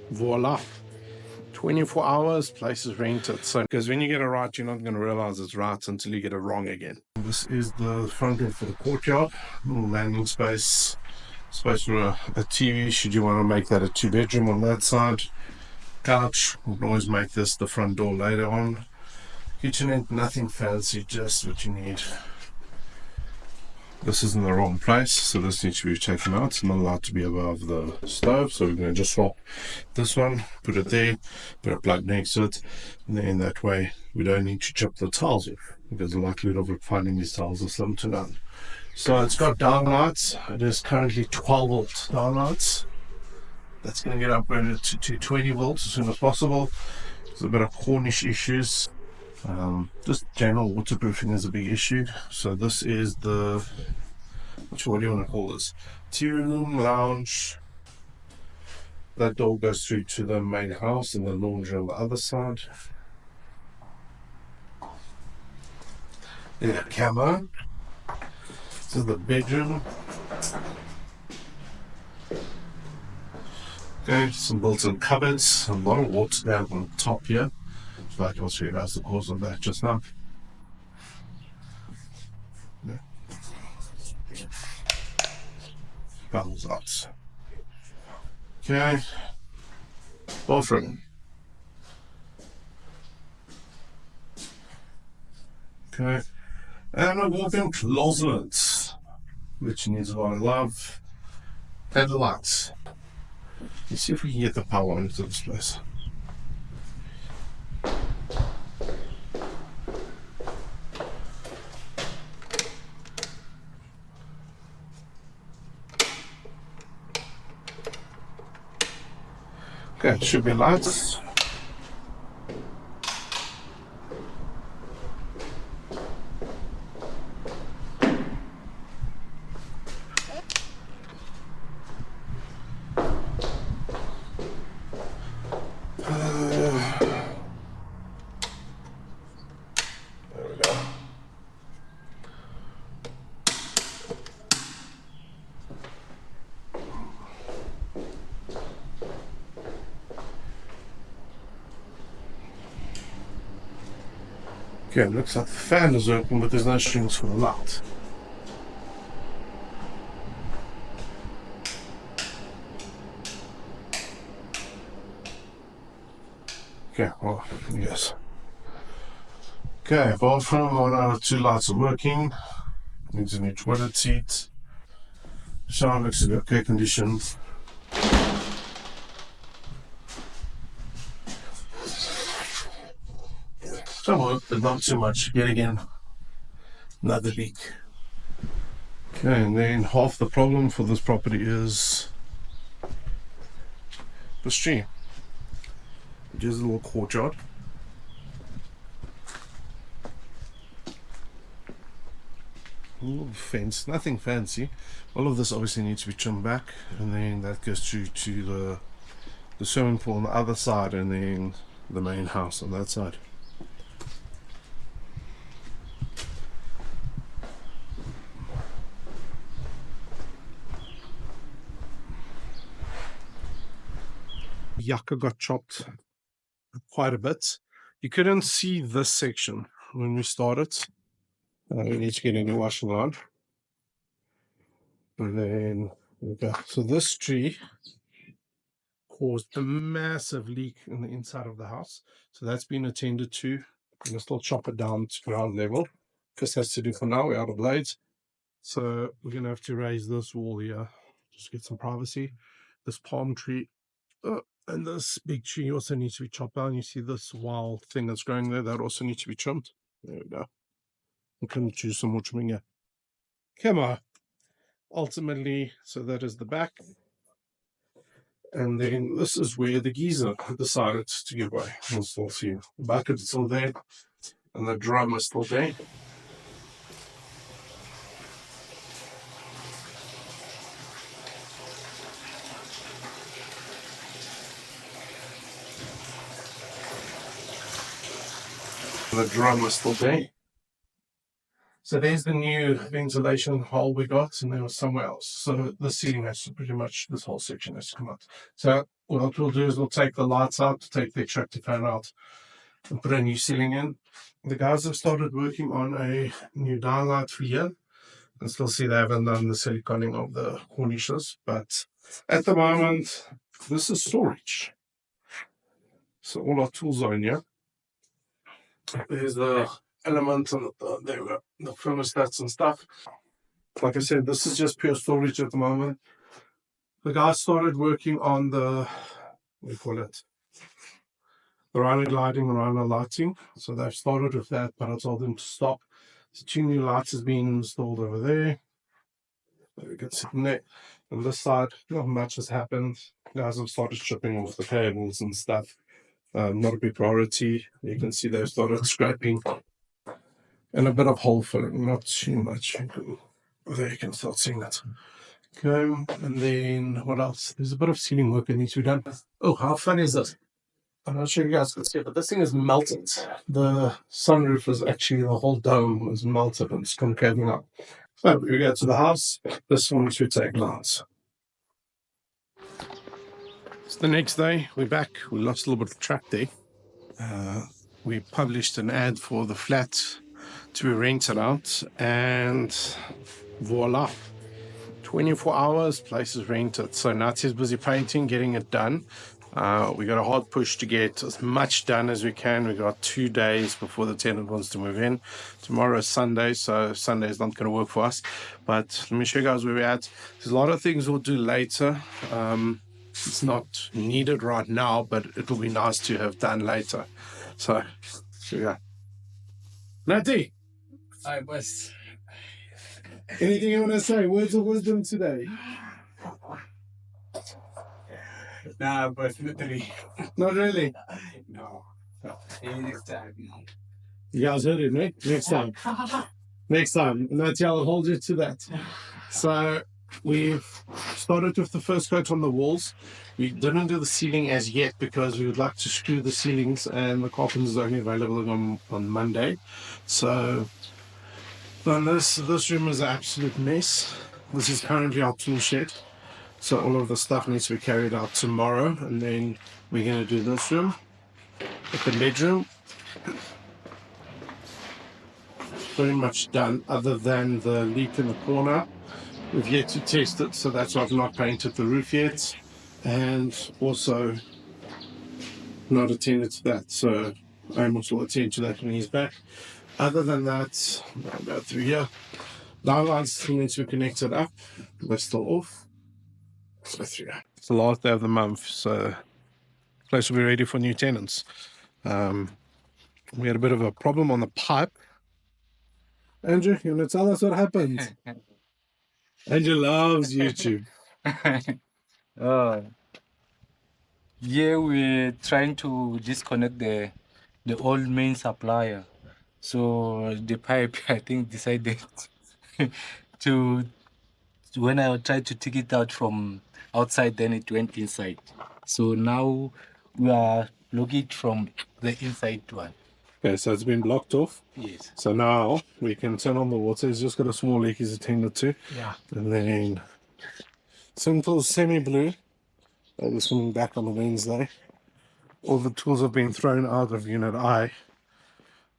Voila. 24 hours, place is rented. So, because when you get it right, you're not going to realize it's right until you get it wrong again. This is the front door for the courtyard, little landing space. Space for a TV, should you want to make that a 2-bedroom on that side. Couch, you can always make this the front door later on. Kitchenette, nothing fancy, just what you need. This is in the wrong place, so this needs to be taken out. It's not allowed to be above the stove, so we're going to just swap this one, put it there, put a plug next to it, and then that way we don't need to chip the tiles off, because the likelihood of finding these tiles is slim to none. So it's got downlights. It is currently 12 volt downlights. That's going to get upgraded to 220 volts as soon as possible. There's a bit of Cornish issues. Just general waterproofing is a big issue. So this is the, what do you want to call this? Tea room, lounge. That door goes through to the main house and the laundry on the other side. Yeah, camo. This is the bedroom. Okay, some built-in cupboards, a lot of water down on top here. Like I'll show you guys the cause of that just now. Yeah. Bubbles out. Okay. Bathroom. Okay. And a walk-in closet, which needs a lot of love. And the lights. Let's see if we can get the power into this place. Okay, should be lights. There we go. Okay, looks like the fan is open, but there's no strings for the light. Okay, well, yes. Okay, bathroom, 1 out of 2 lights are working. Needs a new toilet seat. Shower looks to be okay condition. Some work, but not too much. Yet again, another leak. Okay, and then half the problem for this property is the stream. Just a little courtyard. A little fence, nothing fancy. All of this obviously needs to be trimmed back, and then that goes through to the swimming pool on the other side, and then the main house on that side. Yucca got chopped quite a bit. You couldn't see this section when we started. We need to get a new washing line. And then there we go. So this tree caused a massive leak in the inside of the house. So that's been attended to. I'm going to still chop it down to ground level. This has to do for now. We're out of blades. So we're going to have to raise this wall here. Just get some privacy. This palm tree and this big tree also needs to be chopped down. You see this wild thing that's growing there? That also needs to be trimmed. There we go. I'm going to choose some more trimming here. Come on. Ultimately, so that is the back. And then this is where the geyser decided to give way. We'll still see. The bucket is still there, and the drum is still there. The drum is still there. So there's the new ventilation hole we got, and there was somewhere else. So the ceiling has to pretty much, this whole section has to come out. So what we'll do is we'll take the lights out, take the extractor fan out, and put a new ceiling in. The guys have started working on a new downlight for here. And still see they haven't done the siliconing of the cornices, but at the moment, this is storage. So all our tools are in here. There's the element and there we go, the thermostats and stuff. Like I said, this is just pure storage at the moment. The guys started working on the, what do you call it? The rhino gliding, rhino lighting. So they've started with that, but I told them to stop. So 2 new lights has been installed over there. There we can see there. On this side, not much has happened. Guys have started stripping off the cables and stuff. Not a big priority. You can see they've started scraping and a bit of hole filling, not too much. There you can start seeing that. Okay, and then what else? There's a bit of ceiling work that needs to be done. Oh, how fun is this? I'm not sure you guys can see it, but this thing is melted. The sunroof is actually, the whole dome is melted and it's concaving up. So we go to the house. This one should take nice. It's the next day. We're back. We lost a little bit of track there. We published an ad for the flat to be rented out, and voila. 24 hours, place is rented. So Nati's busy painting, getting it done. We got a hard push to get as much done as we can. We got 2 days before the tenant wants to move in. Tomorrow is Sunday, so Sunday is not going to work for us. But let me show you guys where we're at. There's a lot of things we'll do later. It's not needed right now, but it will be nice to have done later. So, here we go. Nati, I was. anything you want to say? Words of wisdom today? Nah, but literally. Not really. No. Next time. You guys heard it, right? Next time. Next time. Nati, I'll hold you to that. So we've started with the first coat on the walls. We didn't do the ceiling as yet because we would like to screw the ceilings, and the carpenters are only available on Monday. So this room is an absolute mess. This is currently our tool shed. So all of the stuff needs to be carried out tomorrow, and then we're going to do this room. At the bedroom, pretty much done, other than the leak in the corner. We've yet to test it, so that's why I've not painted the roof yet, and also not attended to that. So Amos will attend to that when he's back. Other than that, I'll go through here. Downlines still need to be connected up. They're still off. Let's go through here. It's the last day of the month, so the place will be ready for new tenants. We had a bit of a problem on the pipe. Andrew, you want to tell us what happened? Andrew loves YouTube. Yeah, we're trying to disconnect the old main supplier. So the pipe, I think, decided to when I tried to take it out from outside, then it went inside. So now we are looking from the inside one. Okay, so it's been blocked off. Yes. So now we can turn on the water. It's just got a small leak he's attended to. Yeah. And then simple semi-blue. That is coming back on the Wednesday. All the tools have been thrown out of Unit I.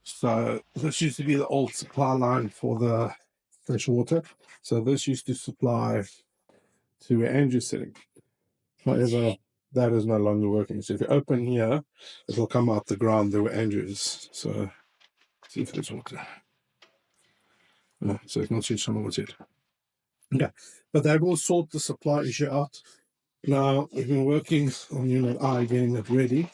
So this used to be the old supply line for the fresh water. So this used to supply to where Andrew's sitting. However, that is no longer working. So if you open here, it will come out the ground there where Andrew is. So see if there's water. No, so it's not switched on what's it. Okay, but they will sort the supply issue out. Now we've been working on Unit I, getting it ready.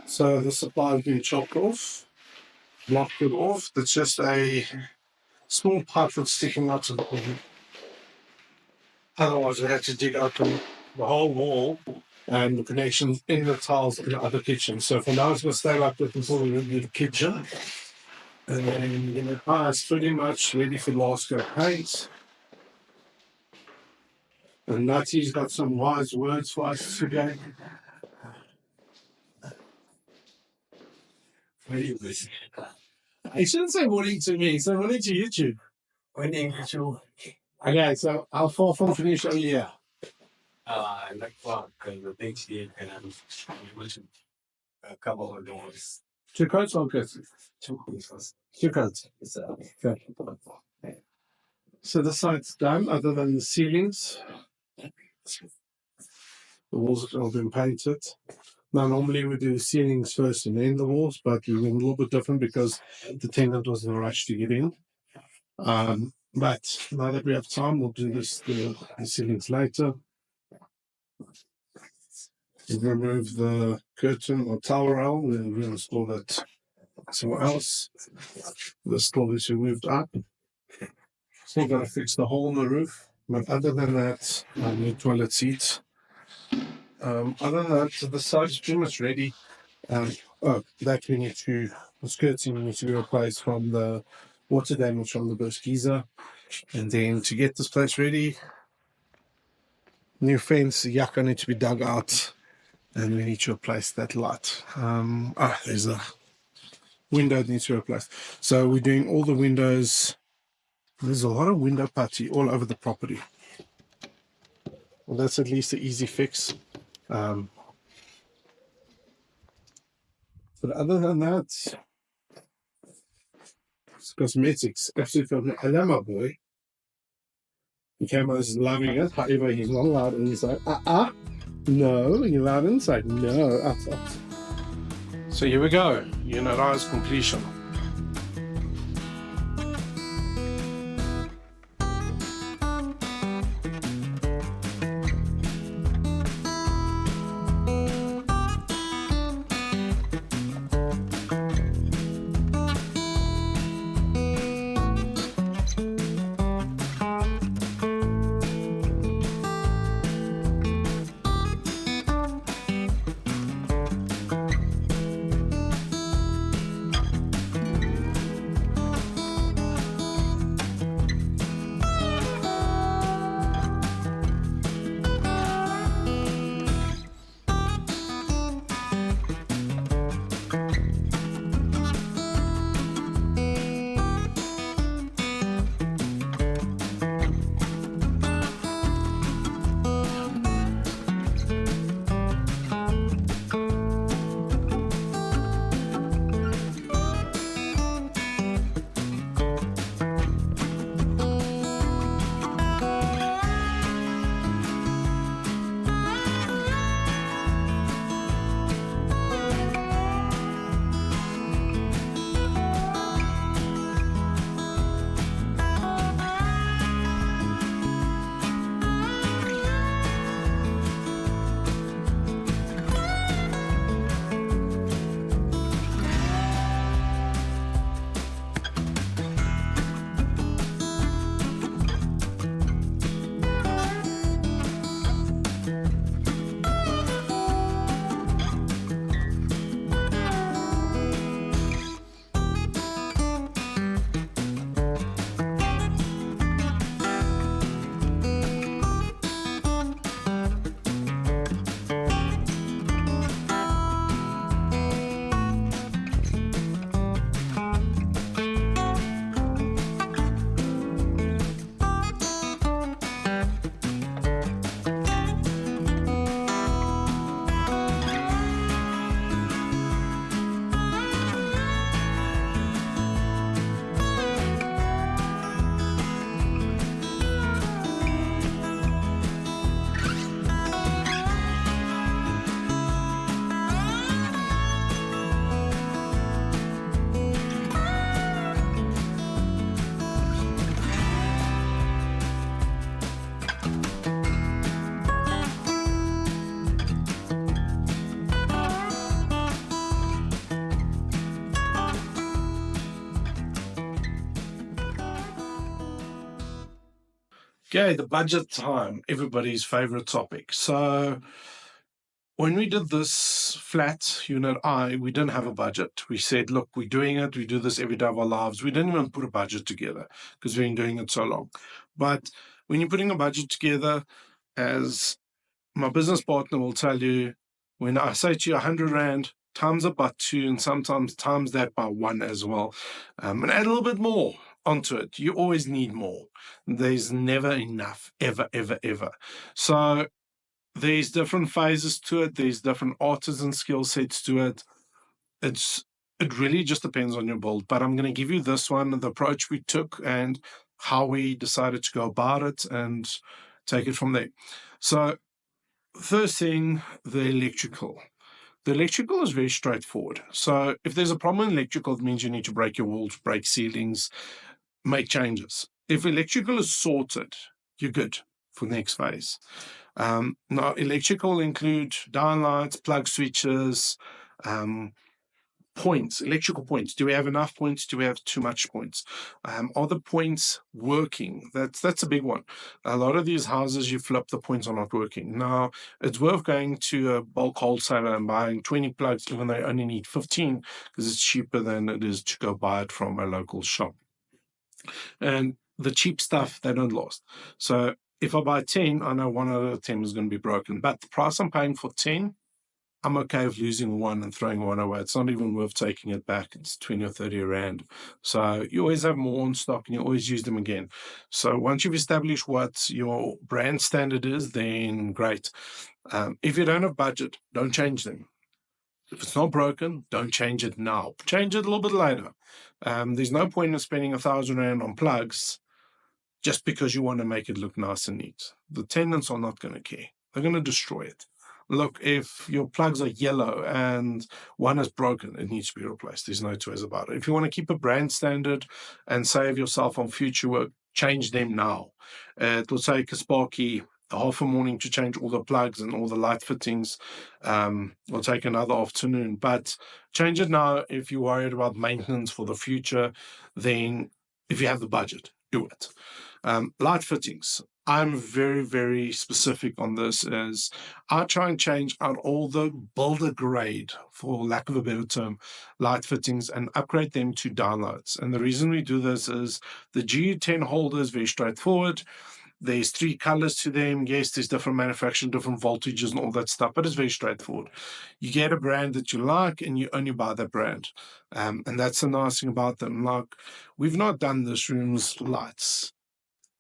So the supply has been chopped off, blocked it off. That's just a small pipe that's sticking out of the wall. Otherwise, we had to dig open the whole wall and the connections in the tiles in the other kitchen. So for now, it's going to stay like this until we do the kitchen. And then the pie is pretty much ready for last coat paint. And Nati's got some wise words for us today. I shouldn't say morning to me, say morning to YouTube. Morning to you. Okay, so how far from finish are you here? Like fuck, the next year, and I'm a couple of doors. Two coats or coats? Two coats. Two coats. Okay. So the side's done, other than the ceilings. The walls have all been painted. Now, normally we do the ceilings first and then the walls, but we went a little bit different because the tenant was in a rush to get in. But now that we have time, we'll do the ceilings later. We'll remove the curtain or towel rail. We'll install that somewhere else. The stall is removed up. Still got to fix the hole in the roof. But other than that, new toilet seats. Other than that, the side is pretty much ready. That we need to, the skirting needs to be replaced from the water damage from the burst geyser. And then to get this place ready, new fence, the yucca needs to be dug out. And we need to replace that light. There's a window that needs to be replaced. So we're doing all the windows. There's a lot of window putty all over the property. Well, that's at least an easy fix. But other than that, it's cosmetics. Absolutely. Hello, my boy. Camo's loving it. However, he's not allowed inside. No, you're allowed inside. No. So here we go. Unit I's completion. Okay, the budget time, everybody's favorite topic. So when we did this flat, Unit I, we didn't have a budget. We said, look, we're doing it. We do this every day of our lives. We didn't even put a budget together because we've been doing it so long. But when you're putting a budget together, as my business partner will tell you, when I say to you 100 Rand, times it by 2, and sometimes times that by 1 as well, and add a little bit more onto it. You always need more. There's never enough, ever, ever, ever. So there's different phases to it. There's different artisan skill sets to it. It really just depends on your build. But I'm going to give you this one, the approach we took, and how we decided to go about it, and take it from there. So first thing, the electrical. The electrical is very straightforward. So if there's a problem in electrical, it means you need to break your walls, break ceilings, make changes. If electrical is sorted, you're good for the next phase. Now, electrical will include downlights, plug switches, points, electrical points. Do we have enough points? Do we have too much points? Are the points working? That's a big one. A lot of these houses, you flip, the points are not working. Now, it's worth going to a bulk wholesaler and buying 20 plugs, even though they only need 15, because it's cheaper than it is to go buy it from a local shop. And the cheap stuff, they don't last. So if I buy 10, I know 1 out of 10 is going to be broken. But the price I'm paying for 10, I'm okay with losing 1 and throwing 1 away. It's not even worth taking it back. It's 20 or 30 rand. So you always have more in stock and you always use them again. So once you've established what your brand standard is, then great. If you don't have budget, don't change them. If it's not broken, don't change it now. Change it a little bit later. There's no point in spending 1,000 rand on plugs just because you want to make it look nice and neat. The tenants are not going to care. They're going to destroy it. Look, if your plugs are yellow and one is broken, it needs to be replaced. There's no two ways about it. If you want to keep a brand standard and save yourself on future work, change them now. It will take a Sparky half a morning to change all the plugs and all the light fittings. It'll take another afternoon, but change it now. If you're worried about maintenance for the future, then if you have the budget, do it. Light fittings. I'm very, very specific on this, as I try and change out all the builder grade, for lack of a better term, light fittings and upgrade them to downlights. And the reason we do this is the GU10 holder is very straightforward. There's 3 colors to them. Yes, there's different manufacturing, different voltages and all that stuff, but it's very straightforward. You get a brand that you like and you only buy that brand. And that's the nice thing about them. Like, we've not done this room's lights.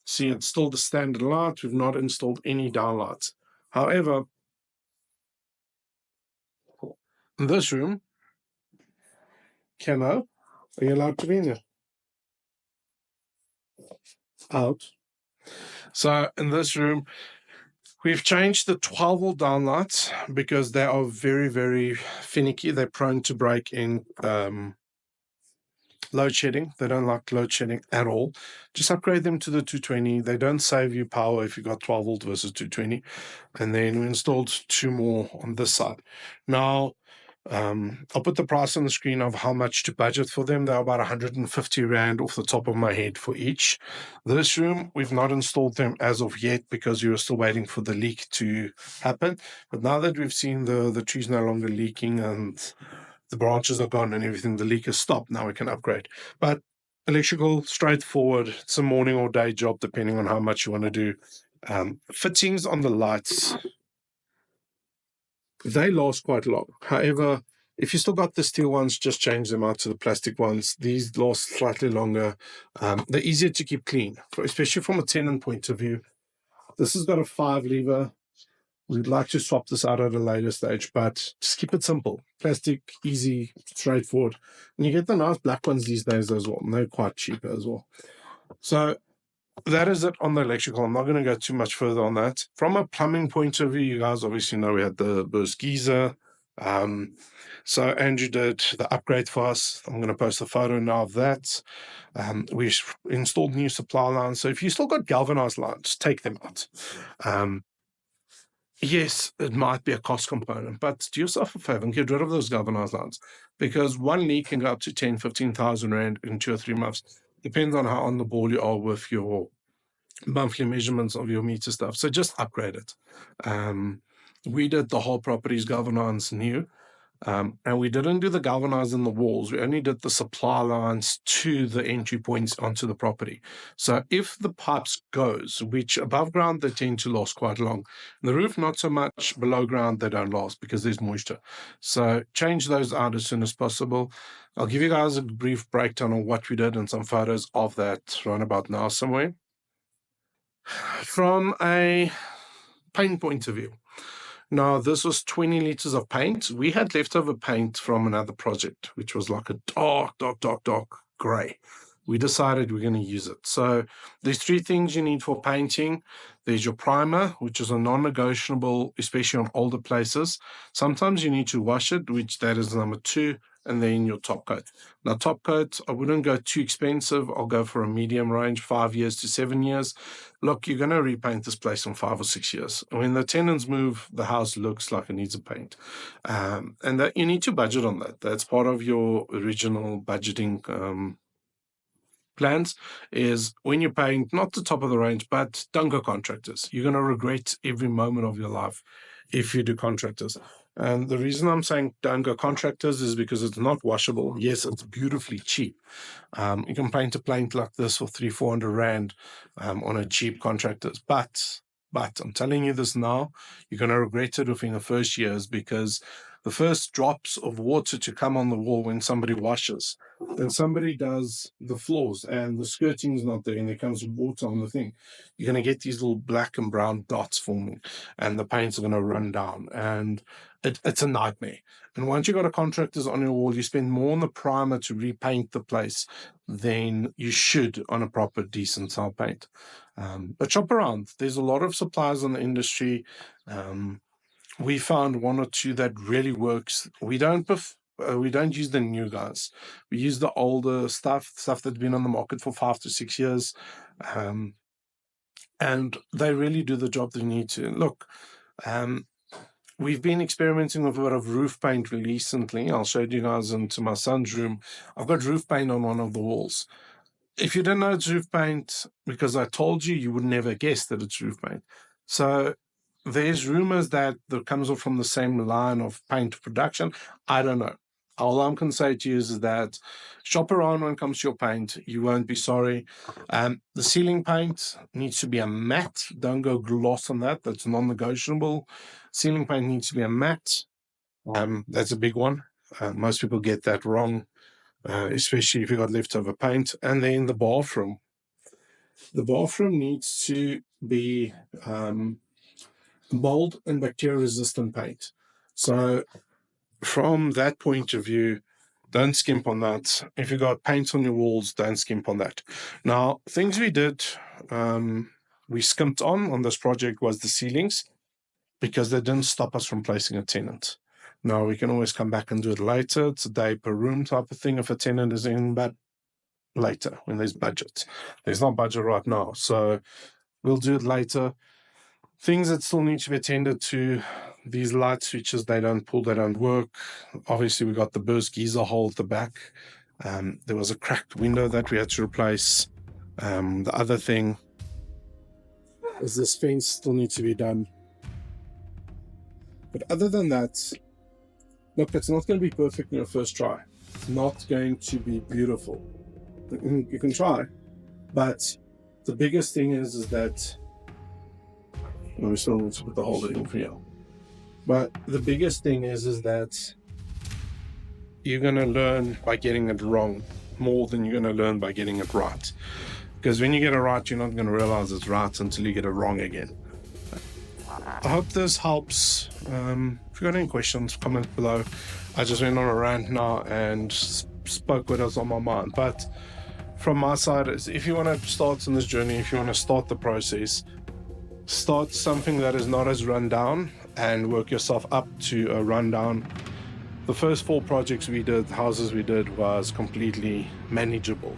See, it's still the standard light. We've not installed any downlights. However, in this room, Camo, are you allowed to be in there? Out. So in this room, we've changed the 12-volt downlights because they are very, very finicky. They're prone to break in load shedding. They don't like load shedding at all. Just upgrade them to the 220. They don't save you power if you got 12 volt versus 220. And then we installed 2 more on this side. Now, I'll put the price on the screen of how much to budget for them. They're about 150 rand off the top of my head for each. This room, we've not installed them as of yet because we were still waiting for the leak to happen. But now that we've seen the trees no longer leaking and the branches are gone and everything, the leak has stopped, now we can upgrade. But electrical, straightforward. It's a morning or day job, depending on how much you want to do. Fittings on the lights, they last quite long. However, if you still got the steel ones, just change them out to the plastic ones. These last slightly longer. They're easier to keep clean, especially from a tenant point of view. This has got a 5 lever. We'd like to swap this out at a later stage, but just keep it simple. Plastic, easy, straightforward. And you get the nice black ones these days as well. And they're quite cheaper as well. So that is it on the electrical. I'm not going to go too much further on that. From a plumbing point of view, you guys obviously know we had the burst geyser. So Andrew did the upgrade for us. I'm going to post a photo now of that. We installed new supply lines. So if you still got galvanized lines, take them out. Yes, it might be a cost component, but do yourself a favor and get rid of those galvanized lines, because one leak can go up to 10, 15,000 rand in 2 or 3 months. Depends on how on the ball you are with your monthly measurements of your meter stuff. So just upgrade it. We did the whole property's galvanized new. And we didn't do the galvanizing the walls. We only did the supply lines to the entry points onto the property. So if the pipes goes, which above ground, they tend to last quite long. The roof, not so much. Below ground, they don't last because there's moisture. So change those out as soon as possible. I'll give you guys a brief breakdown on what we did and some photos of that right about now somewhere. From a paint point of view, now, this was 20 liters of paint. We had leftover paint from another project, which was like a dark gray. We decided we're going to use it. So there's three things you need for painting. There's your primer, which is a non-negotiable, especially on older places. Sometimes you need to wash it, which that is number 2, and then your top coat. Now, top coat, I wouldn't go too expensive. I'll go for a medium range, 5 years to 7 years. Look, you're going to repaint this place in 5 or 6 years. When the tenants move, the house looks like it needs a paint. And that you need to budget on that. That's part of your original budgeting plans, is when you paint, not the top of the range, but don't go contractors. You're going to regret every moment of your life if you do contractors. And the reason I'm saying don't go contractors is because it's not washable. Yes, it's beautifully cheap. You can paint a plane like this for 300-400 rand on a cheap contractors. But I'm telling you this now, you're going to regret it within the first years, because the first drops of water to come on the wall when somebody washes, then somebody does the floors and the skirting's not there and there comes water on the thing, you're going to get these little black and brown dots forming and the paint's going to run down, and it's a nightmare. And once you got a contractors on your wall, you spend more on the primer to repaint the place than you should on a proper decent style paint. But shop around. There's a lot of suppliers in the industry. We found 1 or 2 that really works. We don't use the new guys. We use the older stuff that's been on the market for 5 to 6 years, and they really do the job they need to. Look, we've been experimenting with a bit of roof paint recently. I'll show you guys into my son's room. I've got roof paint on one of the walls. If you didn't know it's roof paint, because I told you, you would never guess that it's roof paint. So there's rumors that it comes off from the same line of paint production. I don't know. All I can say to you is that shop around when it comes to your paint. You won't be sorry. The ceiling paint needs to be a matte. Don't go gloss on that. That's non-negotiable. Ceiling paint needs to be a matte. That's a big one. Most people get that wrong, especially if you got leftover paint. And then the bathroom. The bathroom needs to be mold and bacteria resistant paint. So from that point of view, don't skimp on that. If you got paint on your walls, don't skimp on that. Now, things we did, we skimped on this project was the ceilings, because they didn't stop us from placing a tenant. Now, we can always come back and do it later. It's a day per room type of thing if a tenant is in, but later when there's budget. There's not budget right now, so we'll do it later. Things that still need to be attended to, these light switches, they don't pull, they don't work. Obviously, we got the burst geyser hole at the back. There was a cracked window that we had to replace. The other thing is this fence still needs to be done. But other than that, look, it's not going to be perfect in your first try. It's not going to be beautiful. You can try, but the biggest thing is that we still need to put the holder in for you. But the biggest thing is that you're going to learn by getting it wrong more than you're going to learn by getting it right. Because when you get it right, you're not going to realize it's right until you get it wrong again. I hope this helps. If you've got any questions, comment below. I just went on a rant now and spoke what was on my mind. But from my side, if you want to start on this journey, if you want to start the process, start something that is not as run down and work yourself up to a rundown. The first 4 projects we did, houses we did, was completely manageable.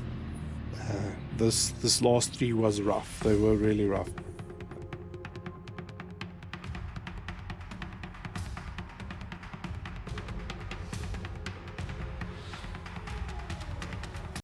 This last 3 was rough. They were really rough.